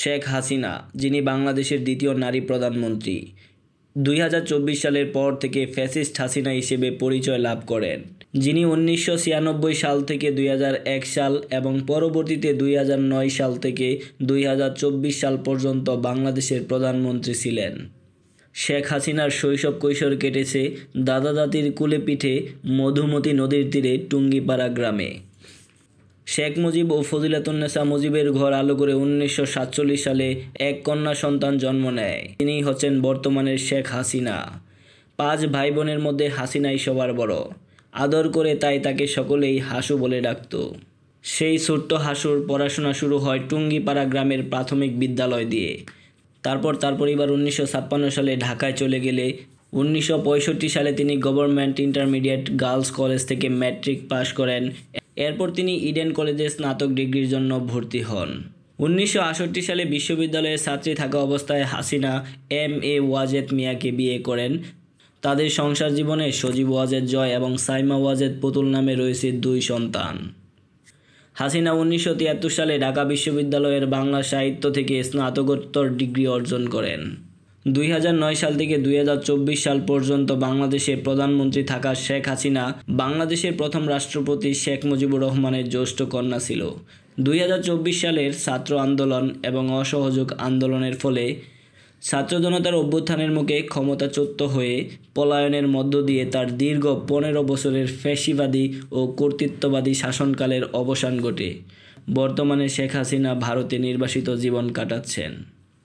শেখ হাসিনা, যিনি বাংলাদেশের দ্বিতীয় নারী প্রধানমন্ত্রী, 2024 সালের পর থেকে ফ্যাসিস্ট হাসিনা হিসেবে পরিচয় লাভ করেন, যিনি 1996 সাল থেকে 2001 সাল এবং পরবর্তীতে 2009 সাল থেকে 2024 সাল পর্যন্ত বাংলাদেশের প্রধানমন্ত্রী ছিলেন। শেখ হাসিনার শৈশব কৈশোর কেটেছে দাদা দাদির কুলে পিঠে মধুমতি নদীর তীরে টুঙ্গিপাড়া গ্রামে। শেখ মুজিব ও ফজিলাতুন্নেসা মুজিবের ঘর আলো করে 1947 সালে এক কন্যা সন্তান জন্ম নেয়। তিনি হচ্ছেন বর্তমানের শেখ হাসিনা। 5 ভাই বোনের মধ্যে হাসিনাই সবার বড়। আদর করে তাই তাকে সকলেই হাসু বলে ডাকত। সেই ছোট্ট হাসুর পড়াশোনা শুরু হয় টুঙ্গিপাড়া গ্রামের প্রাথমিক বিদ্যালয় দিয়ে। তারপর তার পরিবার 1956 সালে ঢাকায় চলে গেলে 1965 সালে তিনি গভর্নমেন্ট ইন্টারমিডিয়েট গার্লস কলেজ থেকে ম্যাট্রিক পাশ করেন। এরপর তিনি ইডেন কলেজে স্নাতক ডিগ্রির জন্য ভর্তি হন। 1968 সালে বিশ্ববিদ্যালয়ে ছাত্রী থাকা অবস্থায় হাসিনা এম.এ. ওয়াজেদ মিয়াকে বিয়ে করেন। তাদের সংসার জীবনে সজীব ওয়াজেদ জয় এবং সাইমা ওয়াজেদ পুতুল নামে রয়েছে 2 সন্তান। হাসিনা 1973 সালে ঢাকা বিশ্ববিদ্যালয়ের বাংলা সাহিত্য থেকে স্নাতকোত্তর ডিগ্রি অর্জন করেন। 2009 সাল থেকে 2024 সাল পর্যন্ত বাংলাদেশের প্রধানমন্ত্রী থাকা শেখ হাসিনা বাংলাদেশের প্রথম রাষ্ট্রপতি শেখ মুজিবুর রহমানের জ্যেষ্ঠ কন্যা ছিল। 2024 সালের ছাত্র আন্দোলন এবং অসহযোগ আন্দোলনের ফলে ছাত্র জনতার অভ্যুত্থানের মুখে ক্ষমতাচ্যুত হয়ে পলায়নের মধ্য দিয়ে তার দীর্ঘ 15 বছরের ফ্যাসিবাদী ও কর্তৃত্ববাদী শাসনকালের অবসান ঘটে। বর্তমানে শেখ হাসিনা ভারতে নির্বাসিত জীবন কাটাচ্ছেন।